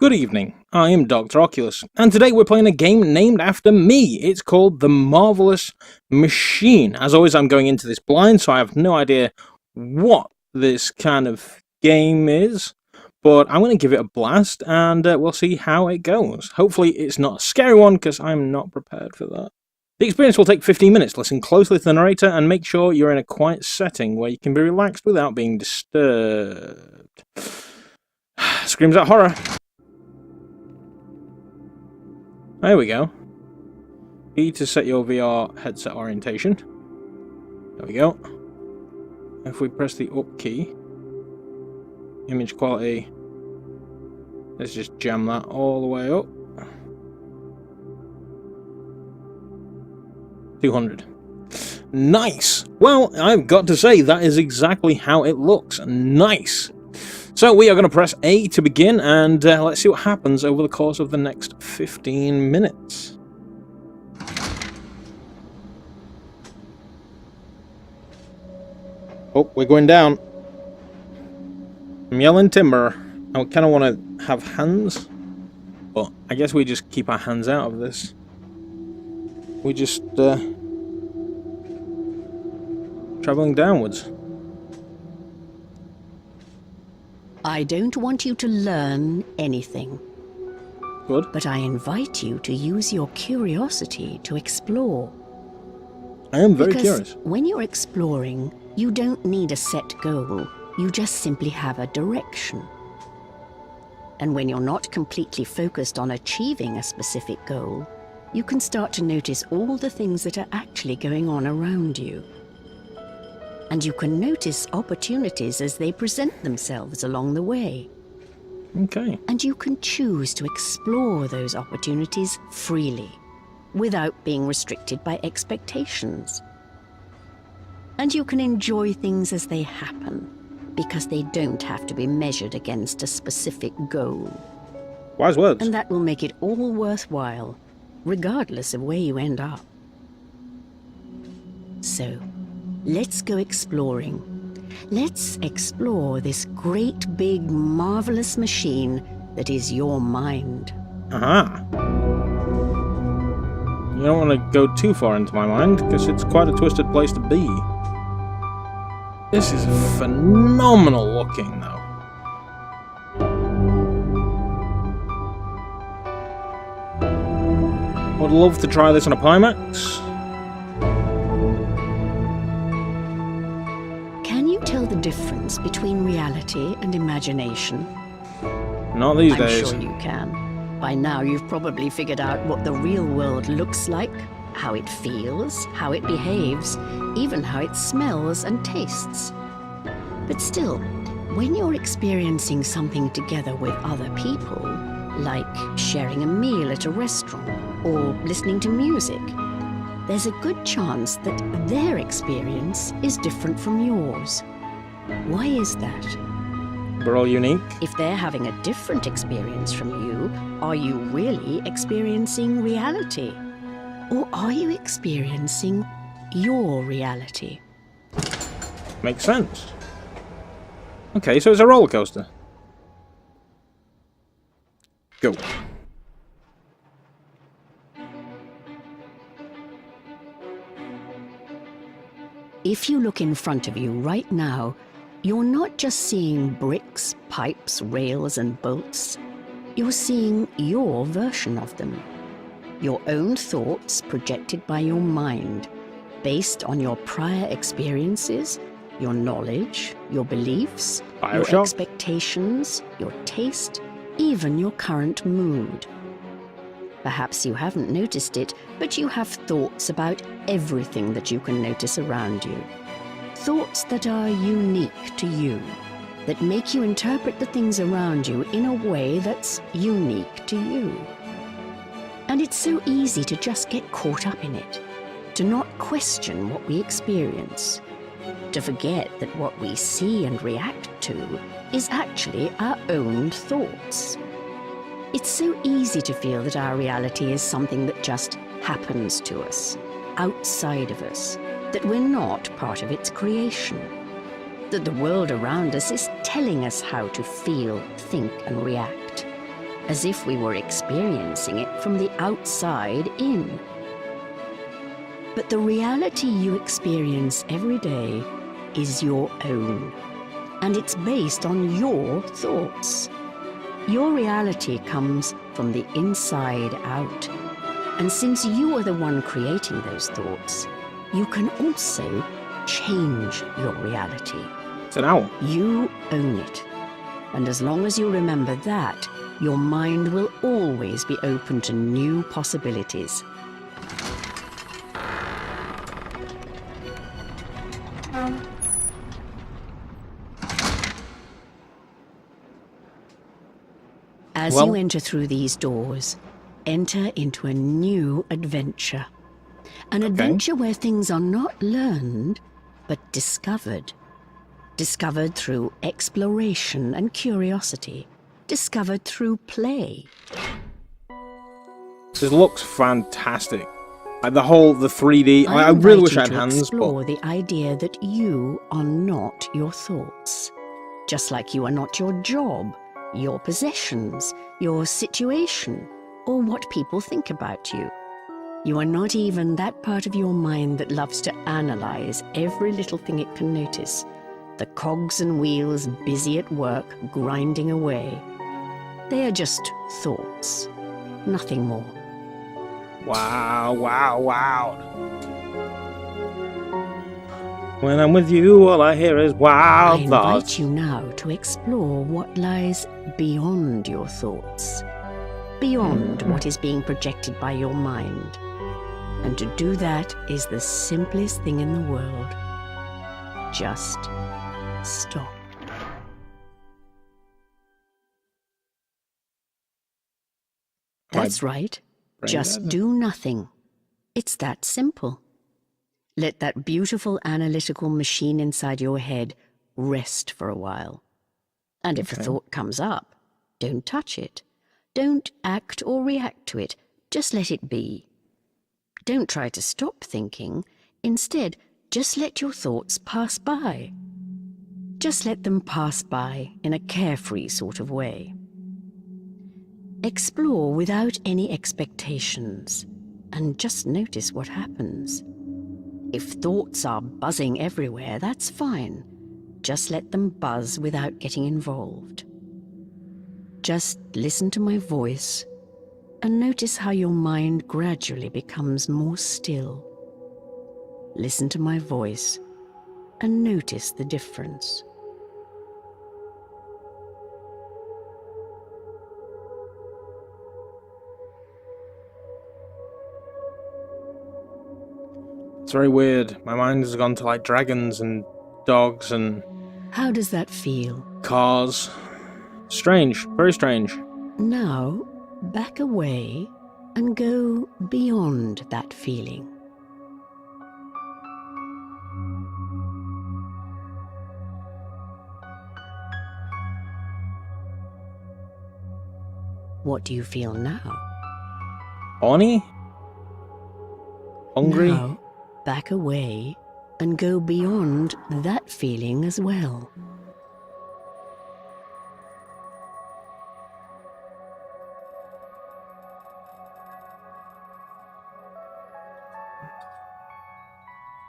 Good evening, I am Dr. Oculus, and today we're playing a game named after me. It's called The Marvellous Machine. As always, I'm going into this blind, so I have no idea what this kind of game is, but I'm going to give it a blast, and we'll see how it goes. Hopefully it's not a scary one, because I'm not prepared for that. The experience will take 15 minutes. Listen closely to the narrator, and make sure you're in a quiet setting where you can be relaxed without being disturbed. Screams at horror. There we go. E to set your VR headset orientation. There we go. If we press the up key, image quality, let's just jam that all the way up. 200. Nice! Well, I've got to say, that is exactly how it looks. Nice! So we are going to press A to begin, and let's see what happens over the course of the next 15 minutes. Oh, we're going down. I'm yelling timber. I kind of want to have hands, but I guess we just keep our hands out of this. We just traveling downwards. I don't want you to learn anything. Good. But I invite you to use your curiosity to explore. I am very because curious. When you're exploring, you don't need a set goal. You just simply have a direction. And when you're not completely focused on achieving a specific goal, you can start to notice all the things that are actually going on around you. And you can notice opportunities as they present themselves along the way. Okay. And you can choose to explore those opportunities freely, without being restricted by expectations. And you can enjoy things as they happen, because they don't have to be measured against a specific goal. Wise words. And that will make it all worthwhile, regardless of where you end up. So, let's go exploring. Let's explore this great big marvelous machine that is your mind. Aha. You don't want to go too far into my mind, because it's quite a twisted place to be. This is phenomenal looking, though. Would love to try this on a Pimax. Tell the difference between reality and imagination? Not these days. I'm sure you can. By now you've probably figured out what the real world looks like, how it feels, how it behaves, even how it smells and tastes. But still, when you're experiencing something together with other people, like sharing a meal at a restaurant or listening to music, there's a good chance that their experience is different from yours. Why is that? We're all unique. If they're having a different experience from you, are you really experiencing reality? Or are you experiencing your reality? Makes sense. Okay, so it's a roller coaster. Go. If you look in front of you right now, you're not just seeing bricks, pipes, rails, and bolts. You're seeing your version of them. Your own thoughts projected by your mind, based on your prior experiences, your knowledge, your beliefs, Bioshock. your expectations, your taste, even your current mood. Perhaps you haven't noticed it, but you have thoughts about everything that you can notice around you. Thoughts that are unique to you, that make you interpret the things around you in a way that's unique to you. And it's so easy to just get caught up in it, to not question what we experience, to forget that what we see and react to is actually our own thoughts. It's so easy to feel that our reality is something that just happens to us, outside of us, that we're not part of its creation, that the world around us is telling us how to feel, think, and react. as if we were experiencing it from the outside in. But the reality you experience every day is your own, and it's based on your thoughts. Your reality comes from the inside out, and since you are the one creating those thoughts, you can also change your reality. It's an owl. You own it. And as long as you remember that, your mind will always be open to new possibilities. As you enter through these doors, enter into a new adventure. An adventure where things are not learned, but discovered. Discovered through exploration and curiosity. Discovered through play. This looks fantastic. Like the 3D. I really wish I had hands. Explore the idea that you are not your thoughts. Just like you are not your job, your possessions, your situation, or what people think about you. You are not even that part of your mind that loves to analyze every little thing it can notice. The cogs and wheels busy at work, grinding away. They are just thoughts, nothing more. Wow, wow, wow. When I'm with you, all I hear is wow thoughts. I invite you now to explore what lies beyond your thoughts, beyond what is being projected by your mind. And to do that is the simplest thing in the world. Just stop. That's right. Just do nothing. It's that simple. Let that beautiful analytical machine inside your head rest for a while. And if a thought comes up, don't touch it. Don't act or react to it. Just let it be. Don't try to stop thinking. Instead, just let your thoughts pass by. Just let them pass by in a carefree sort of way. Explore without any expectations, and just notice what happens. If thoughts are buzzing everywhere, that's fine. Just let them buzz without getting involved. Just listen to my voice and notice how your mind gradually becomes more still. Listen to my voice and notice the difference. It's very weird. My mind has gone to like dragons and dogs and... How does that feel? Cars. Strange. Very strange. Now, back away and go beyond that feeling. What do you feel now? Horny? Hungry? Now, back away and go beyond that feeling as well.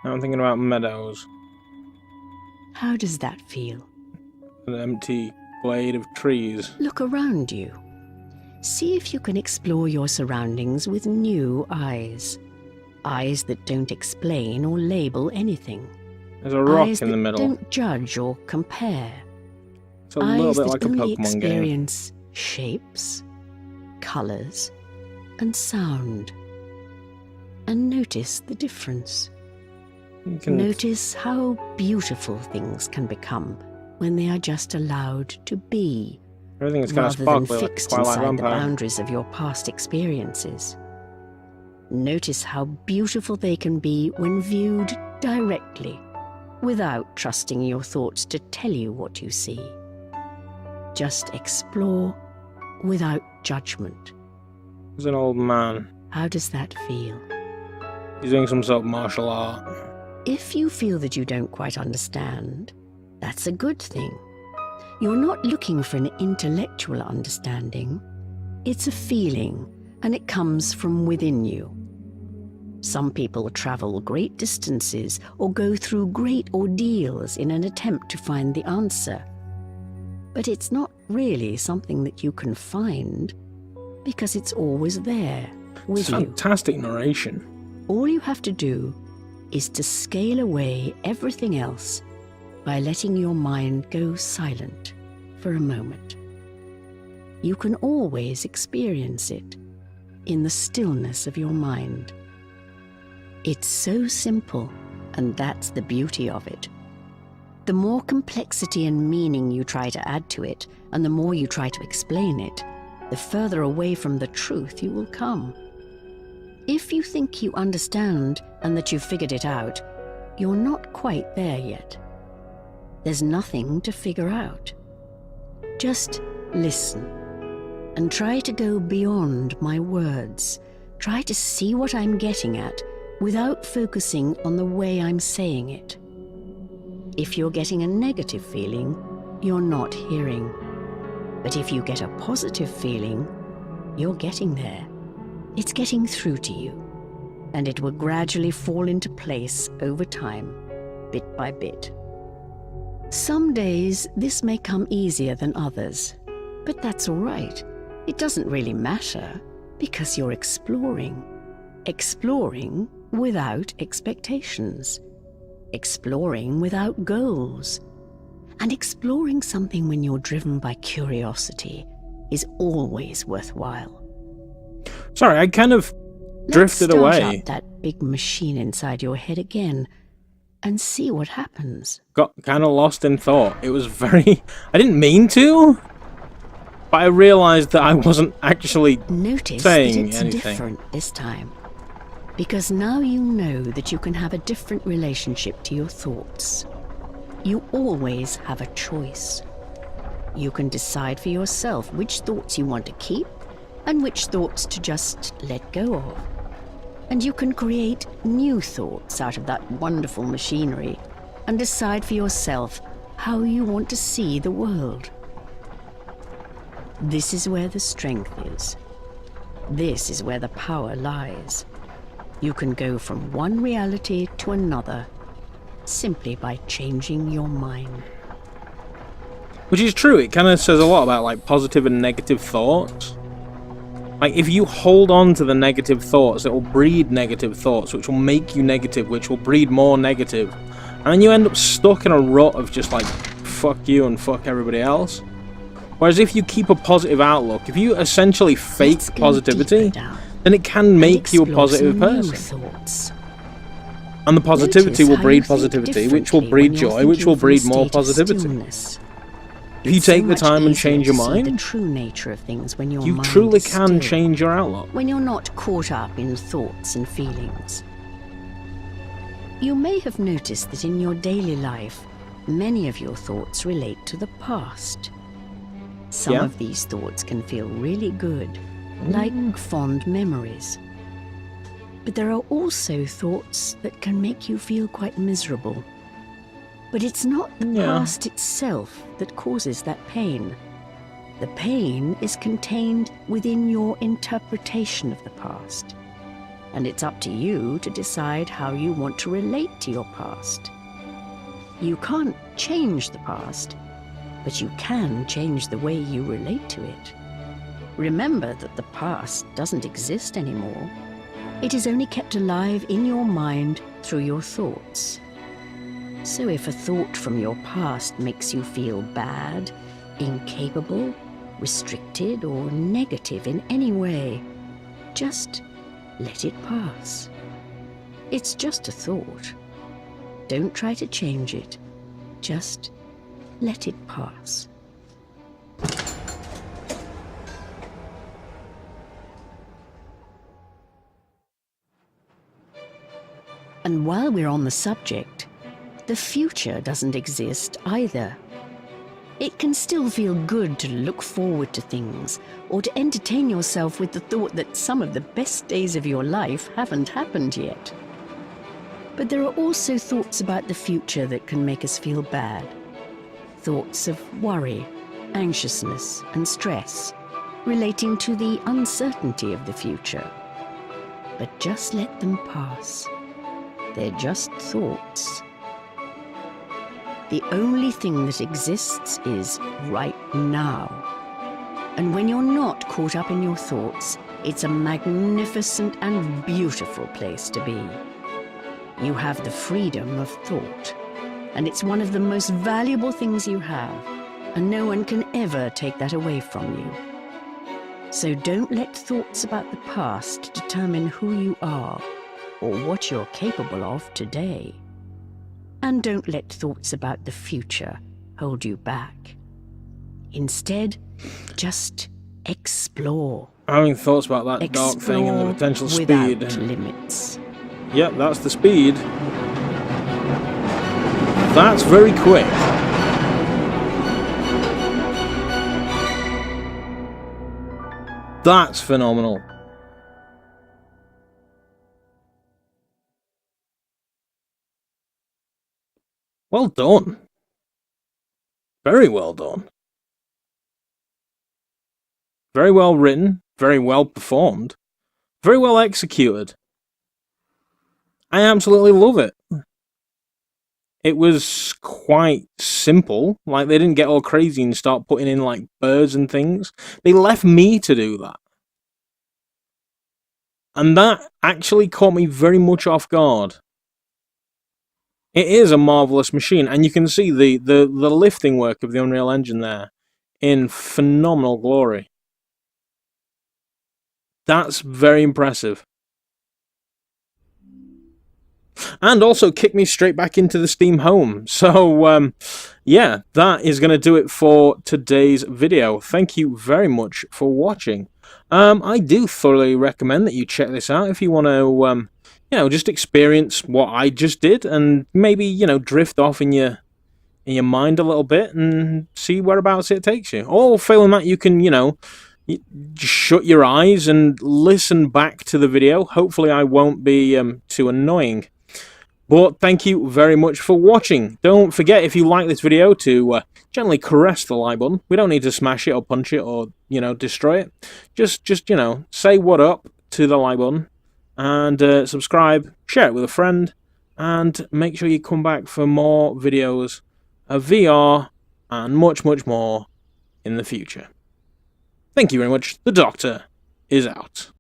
Now I'm thinking about meadows. How does that feel? An empty glade of trees. Look around you. See if you can explore your surroundings with new eyes. Eyes that don't explain or label anything. There's a rock eyes in the that middle. Don't judge or compare. It's a little bit like a only Pokemon game. Experience shapes, colors, and sound. And notice the difference. You can... Notice how beautiful things can become when they are just allowed to be, Everything is kind of rather than sparkly, like fixed Twilight inside the Vampire. boundaries of your past experiences. Notice how beautiful they can be when viewed directly, without trusting your thoughts to tell you what you see. Just explore without judgment. There's an old man. How does that feel? He's doing some sort of martial art. If you feel that you don't quite understand, that's a good thing. You're not looking for an intellectual understanding. It's a feeling, and it comes from within you. Some people travel great distances or go through great ordeals in an attempt to find the answer. But it's not really something that you can find, because it's always there with you. Fantastic narration. All you have to do is to scale away everything else by letting your mind go silent for a moment. You can always experience it in the stillness of your mind. It's so simple, and that's the beauty of it. The more complexity and meaning you try to add to it, and the more you try to explain it, the further away from the truth you will come. If you think you understand and that you've figured it out, you're not quite there yet. There's nothing to figure out. Just listen and try to go beyond my words. Try to see what I'm getting at without focusing on the way I'm saying it. If you're getting a negative feeling, you're not hearing. But if you get a positive feeling, you're getting there. It's getting through to you, and it will gradually fall into place over time, bit by bit. Some days this may come easier than others, but that's all right. It doesn't really matter, because you're exploring. Exploring without expectations. Exploring without goals. And exploring something when you're driven by curiosity is always worthwhile. Sorry, I kind of drifted away. Let's start up that big machine inside your head again and see what happens. Got kind of lost in thought. It was very... I didn't mean to, but I realized that I wasn't actually Notice saying that it's anything. different this time. Because now you know that you can have a different relationship to your thoughts. You always have a choice. You can decide for yourself which thoughts you want to keep and which thoughts to just let go of. And you can create new thoughts out of that wonderful machinery and decide for yourself how you want to see the world. This is where the strength is. This is where the power lies. You can go from one reality to another simply by changing your mind. Which is true. It kind of says a lot about like positive and negative thoughts. Like if you hold on to the negative thoughts, it will breed negative thoughts, which will make you negative, which will breed more negative. And then you end up stuck in a rut of just like, fuck you and fuck everybody else. Whereas if you keep a positive outlook, if you essentially fake positivity, then it can make you a positive person. And the positivity will breed positivity, which will breed joy, which will breed more positivity. If you take the time and change your mind, you truly can change your outlook. When you're not caught up in thoughts and feelings. You may have noticed that in your daily life, many of your thoughts relate to the past. Some of these thoughts can feel really good, like fond memories. But there are also thoughts that can make you feel quite miserable. But it's not the past itself that causes that pain. The pain is contained within your interpretation of the past. And it's up to you to decide how you want to relate to your past. You can't change the past, but you can change the way you relate to it. Remember that the past doesn't exist anymore. It is only kept alive in your mind through your thoughts. So if a thought from your past makes you feel bad, incapable, restricted, or negative in any way, just let it pass. It's just a thought. Don't try to change it. Just let it pass. And while we're on the subject, the future doesn't exist either. It can still feel good to look forward to things, or to entertain yourself with the thought that some of the best days of your life haven't happened yet. But there are also thoughts about the future that can make us feel bad. Thoughts of worry, anxiousness, and stress, relating to the uncertainty of the future. But just let them pass. They're just thoughts. The only thing that exists is right now. And when you're not caught up in your thoughts, it's a magnificent and beautiful place to be. You have the freedom of thought, and it's one of the most valuable things you have, and no one can ever take that away from you. So don't let thoughts about the past determine who you are or what you're capable of today. And don't let thoughts about the future hold you back. Instead, just explore. Having thoughts about that dark thing and the potential speed. Without limits. Yep, that's the speed. That's very quick. That's phenomenal. Well done. Very well done. Very well written, very well performed, very well executed. I absolutely love it. It was quite simple. Like, they didn't get all crazy and start putting in, like, birds and things. They left me to do that. And that actually caught me very much off guard. It is a marvellous machine, and you can see the lifting work of the Unreal Engine there in phenomenal glory. That's very impressive. And also kicked me straight back into the Steam home. So, yeah, that is going to do it for today's video. Thank you very much for watching. I do thoroughly recommend that you check this out if you want to, you know, just experience what I just did and maybe, you know, drift off in your mind a little bit and see whereabouts it takes you. Or failing that, you can, you know, just shut your eyes and listen back to the video. Hopefully I won't be too annoying. But thank you very much for watching. Don't forget, if you like this video, to gently caress the like button. We don't need to smash it or punch it or, you know, destroy it. Just you know, say what up to the like button. And subscribe, share it with a friend. And make sure you come back for more videos of VR and much, much more in the future. Thank you very much. The Doctor is out.